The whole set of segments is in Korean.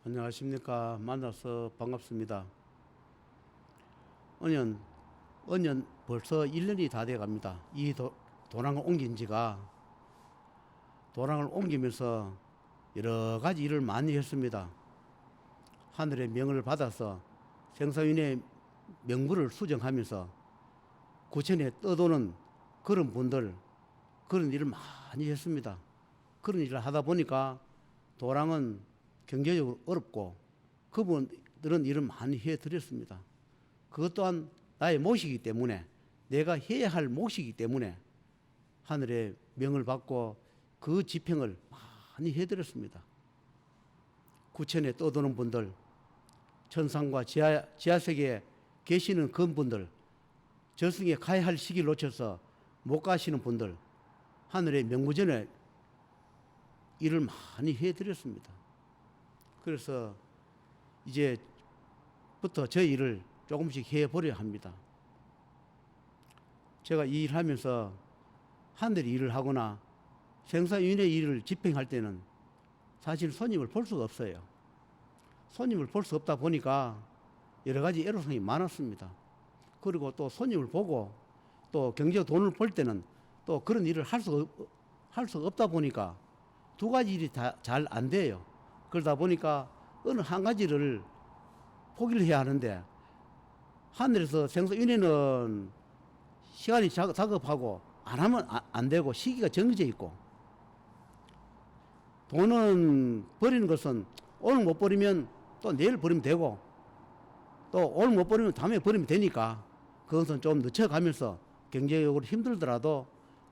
안녕하십니까. 만나서 반갑습니다. 언년 벌써 1년이 다 돼 갑니다. 이 도랑을 옮긴 지가. 도랑을 옮기면서 여러 가지 일을 많이 했습니다. 하늘의 명을 받아서 생사윤의 명부를 수정하면서 구천에 떠도는 그런 분들, 그런 일을 많이 했습니다. 그런 일을 하다 보니까 도랑은 경제적으로 어렵고 그분들은 일을 많이 해드렸습니다. 그것 또한 나의 몫이기 때문에, 내가 해야 할 몫이기 때문에 하늘의 명을 받고 그 집행을 많이 해드렸습니다. 구천에 떠도는 분들, 천상과 지하세계에 계시는 그분들, 저승에 가야 할 시기를 놓쳐서 못 가시는 분들, 하늘의 명부전에 일을 많이 해드렸습니다. 그래서 이제부터 저 일을 조금씩 해보려 합니다. 제가 이 일을 하면서 하늘의 일을 하거나 생사윤의 일을 집행할 때는 사실 손님을 볼 수가 없어요. 손님을 볼 수 없다 보니까 여러 가지 애로사항이 많았습니다. 그리고 또 손님을 보고 또 경제적 돈을 벌 때는 또 그런 일을 할 수 없다 보니까 두 가지 일이 다 잘 안 돼요. 그러다 보니까 어느 한 가지를 포기를 해야 하는데, 하늘에서 생사윤회는 시간이 작업하고 안 하면 안 되고 시기가 정해져 있고, 돈은 버리는 것은 오늘 못 버리면 또 내일 버리면 되고, 또 오늘 못 버리면 다음에 버리면 되니까 그것은 좀 늦춰가면서 경제적으로 힘들더라도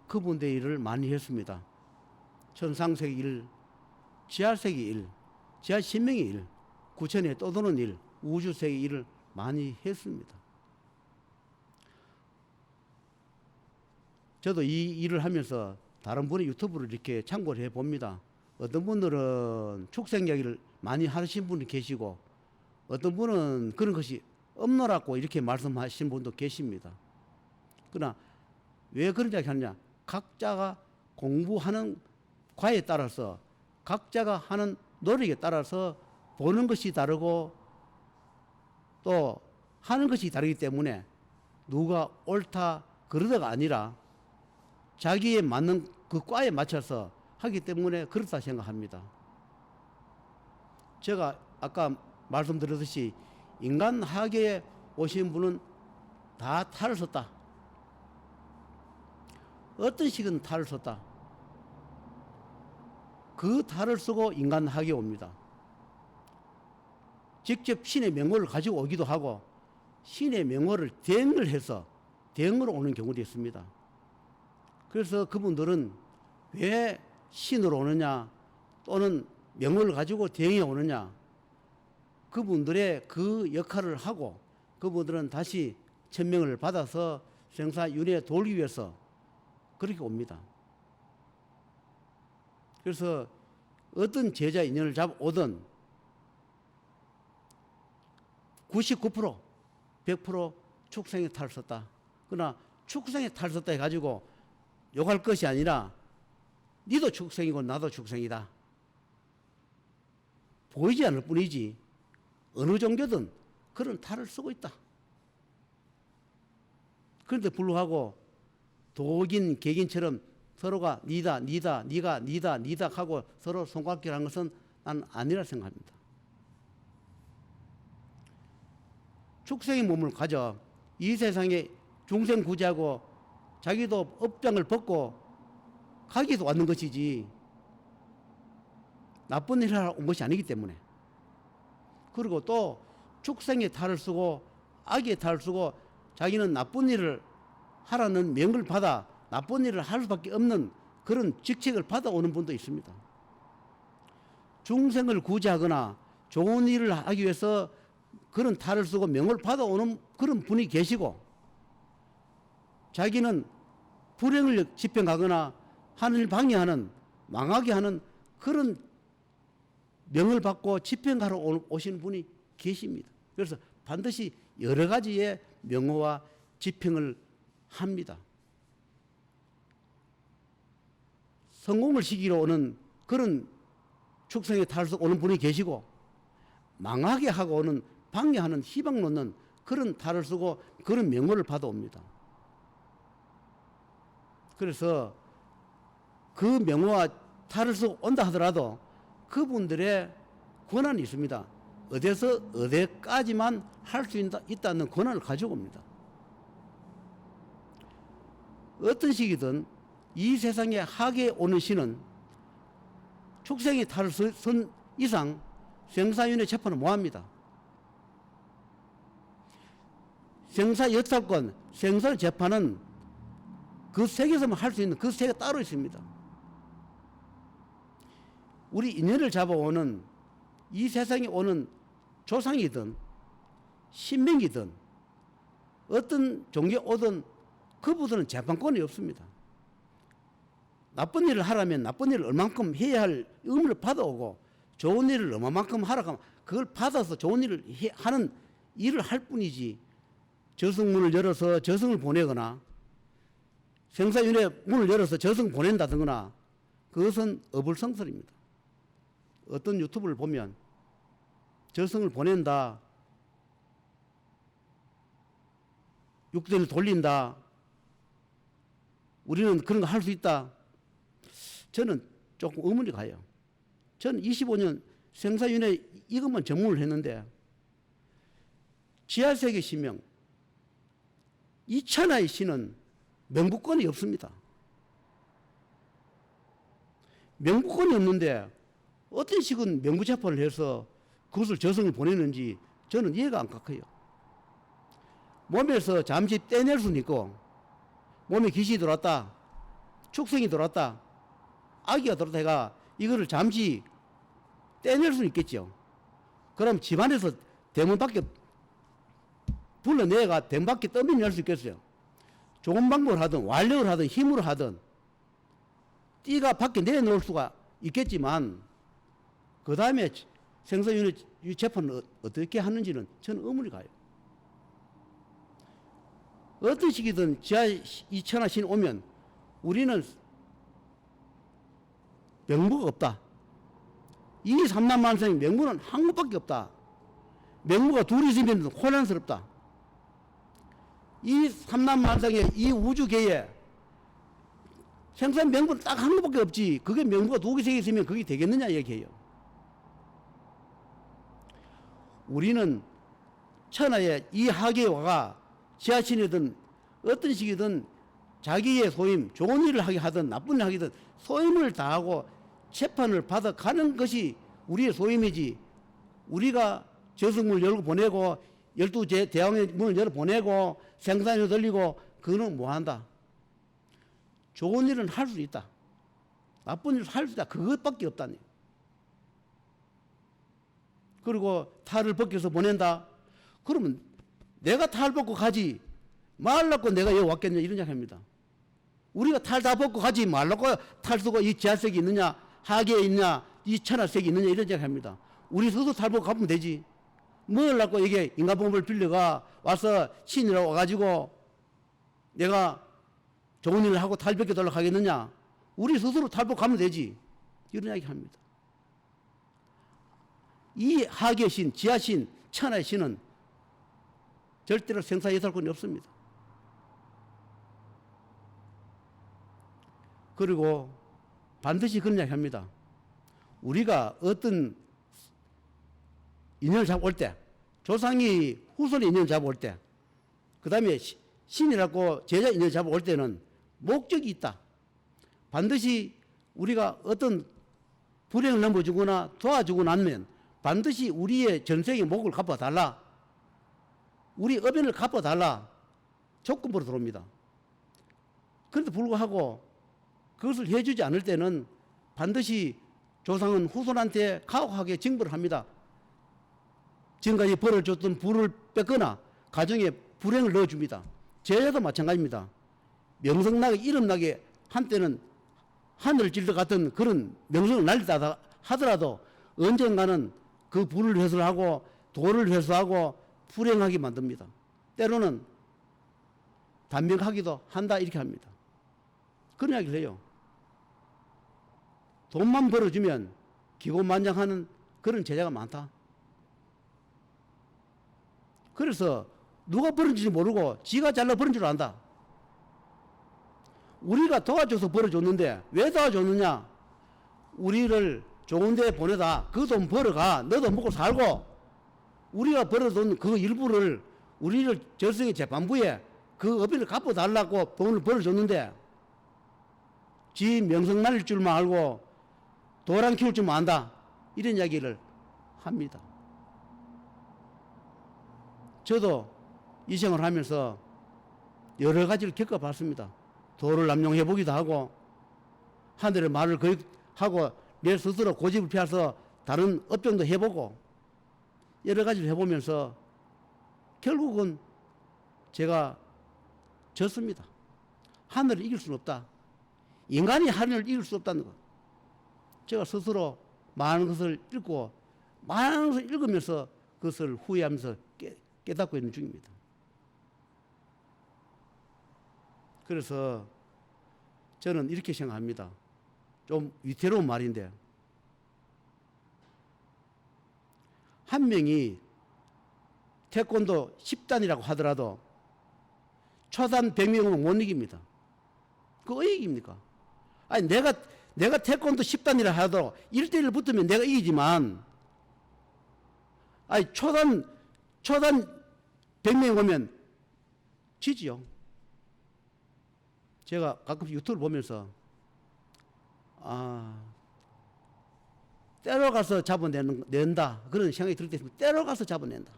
그분들의 일을 많이 했습니다. 천상세계 일, 지하세계 일, 지하신명의 일, 구천에 떠도는 일, 우주세계 일을 많이 했습니다. 저도 이 일을 하면서 다른 분의 유튜브를 이렇게 참고를 해봅니다. 어떤 분들은 축생 이야기를 많이 하신 분이 계시고, 어떤 분은 그런 것이 없노라고 이렇게 말씀하신 분도 계십니다. 그러나 왜 그런 이야기 하느냐? 각자가 공부하는 과에 따라서, 각자가 하는 노력에 따라서 보는 것이 다르고 또 하는 것이 다르기 때문에 누가 옳다 그러다가 아니라 자기에 맞는 그 과에 맞춰서 하기 때문에 그렇다 생각합니다. 제가 아까 말씀드렸듯이 인간학에 오신 분은 다 탈을 썼다. 어떤 식은 탈을 썼다. 그 탈을 쓰고 인간학에 옵니다. 직접 신의 명호를 가지고 오기도 하고, 신의 명호를 대응을 해서 대응으로 오는 경우도 있습니다. 그래서 그분들은 왜 신으로 오느냐, 또는 명호를 가지고 대응해 오느냐, 그분들의 그 역할을 하고 그분들은 다시 천명을 받아서 생사윤회에 돌기 위해서 그렇게 옵니다. 그래서 어떤 제자 인연을 잡아오든 99%, 100% 축생의 탈을 썼다. 그러나 축생의 탈을 썼다 해가지고 욕할 것이 아니라 니도 축생이고 나도 축생이다. 보이지 않을 뿐이지 어느 종교든 그런 탈을 쓰고 있다. 그런데 불구하고 독인, 객인처럼 서로가 니다, 니다, 니가, 니다, 니다 하고 서로 손가락질 하는 것은 난 아니라 생각합니다. 축생의 몸을 가져 이 세상에 중생구제하고 자기도 업장을 벗고 가기도 왔는 것이지 나쁜 일을 하러 온 것이 아니기 때문에. 그리고 또 축생의 탈을 쓰고 악의 탈을 쓰고 자기는 나쁜 일을 하라는 명을 받아 나쁜 일을 할 수밖에 없는 그런 직책을 받아오는 분도 있습니다. 중생을 구제하거나 좋은 일을 하기 위해서 그런 탈을 쓰고 명을 받아오는 그런 분이 계시고, 자기는 불행을 집행하거나 하늘 방해하는, 망하게 하는 그런 명을 받고 집행하러 오시는 분이 계십니다. 그래서 반드시 여러 가지의 명호와 집행을 합니다. 성공을 시키러 오는 그런 축생의 탈을 쓰고 오는 분이 계시고, 망하게 하고는 방해하는 희망 놓는 그런 탈을 쓰고 그런 명호를 받아옵니다. 그래서 그 명호와 탈을 쓰고 온다 하더라도 그분들의 권한이 있습니다. 어디서 어디까지만 할 수 있다는 권한을 가지고 옵니다. 어떤 식이든 이 세상에 하게 오는 신은 축생이 탈을 쓴 이상 생사윤회 재판을 못합니다. 생사역사권, 생사 재판은 그 세계에서만 할 수 있는 그 세계가 따로 있습니다. 우리 인연을 잡아오는 이 세상에 오는 조상이든 신명이든 어떤 종교에 오든 그분들은 재판권이 없습니다. 나쁜 일을 하라면 나쁜 일을 얼만큼 해야 할 의무를 받아오고 좋은 일을 얼마만큼 하라고 하면 그걸 받아서 좋은 일을 하는 일을 할 뿐이지 저승문을 열어서 저승을 보내거나 생사윤회 문을 열어서 저승 보낸다든가 그것은 어불성설입니다. 어떤 유튜브를 보면 저승을 보낸다, 육대를 돌린다, 우리는 그런 거 할 수 있다. 저는 조금 의문이 가요. 저는 25년 생사윤회 이것만 전문을 했는데 지하세계 신명 이 천하의 신은 명부권이 없습니다. 명부권이 없는데 어떤 식은 명부재판을 해서 그것을 저승을 보내는지 저는 이해가 안 가요. 몸에서 잠시 떼낼 수는 있고 몸에 귀신이 들어왔다, 축생이 들어왔다, 아기가 들어왔다 해가 이거를 잠시 떼낼 수는 있겠죠. 그럼 집안에서 대문 밖에 불러내가 대문 밖에 떠밀릴 수 있겠어요. 좋은 방법을 하든 완력을 하든 힘으로 하든 띠가 밖에 내놓을 수가 있겠지만 그 다음에 생사윤회 재판을 어떻게 하는지는 저는 의문이 가요. 어떤 식이든 지하 이천하 신 오면 우리는 명부가 없다. 이 삼남만상의 명부는 한 곳밖에 없다. 명부가 둘이 있으면 혼란스럽다. 이 삼남만상의 이 우주계에 생산 명부는 딱 한 곳밖에 없지. 그게 명부가 두 개, 세 개 있으면 그게 되겠느냐 얘기해요. 우리는 천하의 이 하계와가 지하신이든 어떤 식이든 자기의 소임, 좋은 일을 하게 하든 나쁜 일을 하기든 소임을 다하고 재판을 받아가는 것이 우리의 소임이지 우리가 저승문을 열고 보내고 12 대왕의 문을 열어 보내고 생산을 돌리고 그거는 뭐한다. 좋은 일은 할 수 있다. 나쁜 일을 할 수 있다. 그것밖에 없다니. 그리고 탈을 벗겨서 보낸다. 그러면 내가 탈 벗고 가지 말라고 내가 여기 왔겠냐 이런 이야기 합니다. 우리가 탈 다 벗고 가지 말라고 탈 쓰고 이 지하색이 있느냐 하계에 있냐 이 천하색이 있느냐 이런 이야기 합니다. 우리 스스로 탈 벗고 가면 되지. 뭐라고 이게 인간봉을 빌려가 와서 신이라고 와가지고 내가 좋은 일을 하고 탈 벗겨달라고 하겠느냐. 우리 스스로 탈 벗고 가면 되지. 이런 이야기 합니다. 이 하계신, 지하신, 천하의 신은 절대로 생사예살권이 없습니다. 그리고 반드시 그런 이야기 합니다. 우리가 어떤 인연을 잡아올 때, 조상이 후손의 인연을 잡아올 때, 그 다음에 신이라고 제자 인연을 잡아올 때는 목적이 있다. 반드시 우리가 어떤 불행을 넘어주거나 도와주고 나면 반드시 우리의 전생의 목을 갚아달라. 우리 어변을 갚아달라. 조건부로 들어옵니다. 그런데 불구하고 그것을 해주지 않을 때는 반드시 조상은 후손한테 가혹하게 징벌을 합니다. 지금까지 벌을 줬던 부를 뺏거나 가정에 불행을 넣어줍니다. 제자도 마찬가지입니다. 명성나게 이름나게 한때는 하늘을 찔러 갔던 그런 명성을 날리다 하더라도 언젠가는 그 불을 회수하고 도를 회수하고 불행하게 만듭니다. 때로는 단명하기도 한다 이렇게 합니다. 그런 이야기를 해요. 돈만 벌어주면 기고만장하는 그런 제자가 많다. 그래서 누가 벌은지 모르고 지가 잘라 버린 줄 안다. 우리가 도와줘서 벌어줬는데 왜 도와줬느냐? 우리를 좋은 데 보내다 그 돈 벌어가 너도 먹고 살고 우리가 벌어둔 그 일부를 우리를 절성의 재판부에 그 업인을 갚아달라고 돈을 벌어줬는데 지 명성 날릴 줄만 알고 도랑 키울 줄만 안다. 이런 이야기를 합니다. 저도 이 생활을 하면서 여러 가지를 겪어봤습니다. 도를 남용해보기도 하고 하늘의 말을 거역하고 내 스스로 고집을 피해서 다른 업종도 해보고 여러 가지를 해보면서 결국은 제가 졌습니다. 하늘을 이길 수는 없다. 인간이 하늘을 이길 수 없다는 것. 제가 스스로 많은 것을 읽고 많은 것을 읽으면서 그것을 후회하면서 깨닫고 있는 중입니다. 그래서 저는 이렇게 생각합니다. 좀 위태로운 말인데 한 명이 태권도 10단이라고 하더라도 초단 100명은 못 이깁니다. 그거 어디 이깁니까? 아니 내가 태권도 10단이라 하더라도 1대1 붙으면 내가 이기지만 아니 초단 100명 오면 지지요. 제가 가끔씩 유튜브를 보면서 때려가서 잡아낸다 그런 생각이 들 때 있으면 때려가서 잡아낸다.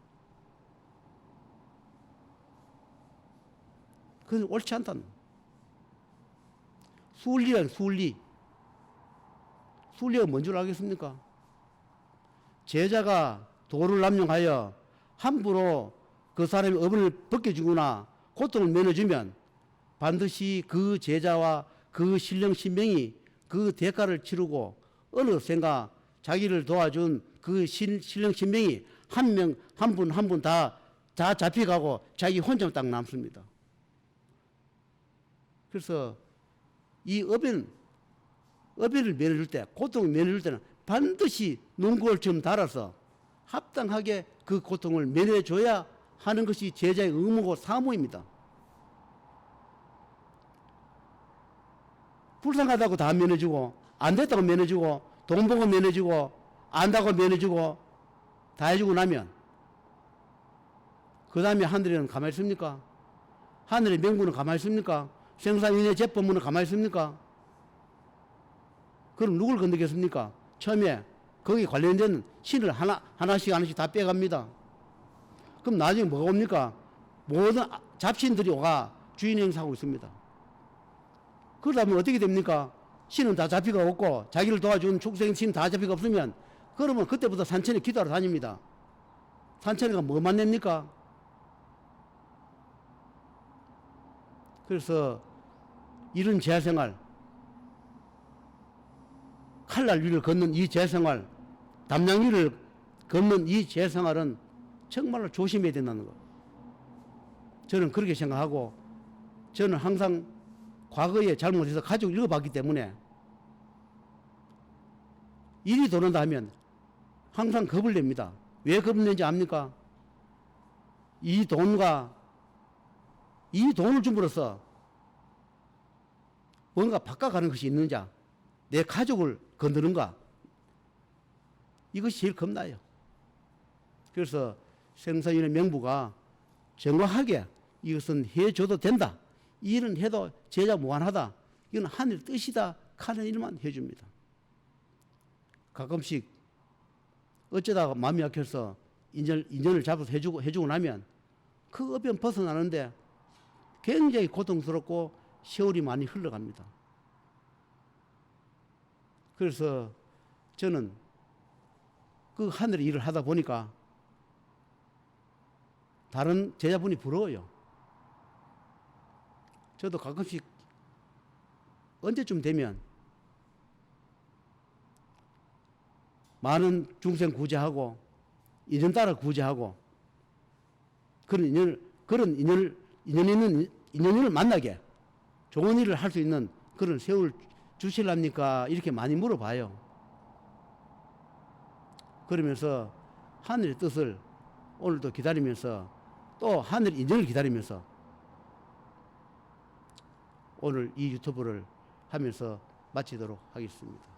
그건 옳지 않다는 순리란 순리가 뭔 줄 알겠습니까? 제자가 도를 남용하여 함부로 그 사람의 업을 벗겨주거나 고통을 면해주면 반드시 그 제자와 그 신령 신명이 그 대가를 치르고 어느샌가 자기를 도와준 그 신령 신명이 한 명 한 분 다 잡혀가고 자기 혼자 딱 남습니다. 그래서 이 업인을 면해줄 때, 고통을 면해줄 때는 반드시 눈골처럼 달아서 합당하게 그 고통을 면해줘야 하는 것이 제자의 의무고 사무입니다. 불쌍하다고 다 면해주고 안 됐다고 면해주고 돈 보고 면해주고 안다고 면해주고 다 해주고 나면 그 다음에 하늘에는 가만히 있습니까? 하늘의 명분은 가만히 있습니까? 생사윤회 재법문은 가만히 있습니까? 그럼 누굴 건드겠습니까? 처음에 거기 관련된 신을 하나씩 다 빼갑니다. 그럼 나중에 뭐가 옵니까? 모든 잡신들이 오가 주인 행사하고 있습니다. 그러다 보면 어떻게 됩니까? 신은 다 잡히가 없고 자기를 도와준 축생 신 다 잡히가 없으면 그러면 그때부터 산천에 기도하러 다닙니다. 산천에가 뭐 만납니까? 그래서 이런 재생활, 칼날 위를 걷는 이 재생활, 담양 위를 걷는 이 재생활은 정말로 조심해야 된다는 것. 저는 그렇게 생각하고 저는 항상 과거에 잘못해서 가족을 읽어봤기 때문에 일이 도는다 하면 항상 겁을 냅니다. 왜 겁을 내는지 압니까? 이 돈을 줌으로써 뭔가 바꿔가는 것이 있는지, 내 가족을 건드는가, 이것이 제일 겁나요. 그래서 생사윤회 명부가 정확하게 이것은 해줘도 된다, 이 일은 해도 제자 무한하다, 이건 하늘 뜻이다 하는 일만 해줍니다. 가끔씩 어쩌다가 마음이 약해서 인연을 잡아서 해주고 나면 그 업연 벗어나는데 굉장히 고통스럽고 세월이 많이 흘러갑니다. 그래서 저는 그 하늘의 일을 하다 보니까 다른 제자분이 부러워요. 저도 가끔씩 언제쯤 되면 많은 중생 구제하고 인연 따라 구제하고 그런 인연을 만나게 좋은 일을 할 수 있는 그런 세월 주실랍니까? 이렇게 많이 물어봐요. 그러면서 하늘의 뜻을 오늘도 기다리면서 또 하늘 인정을 기다리면서 오늘 이 유튜브를 하면서 마치도록 하겠습니다.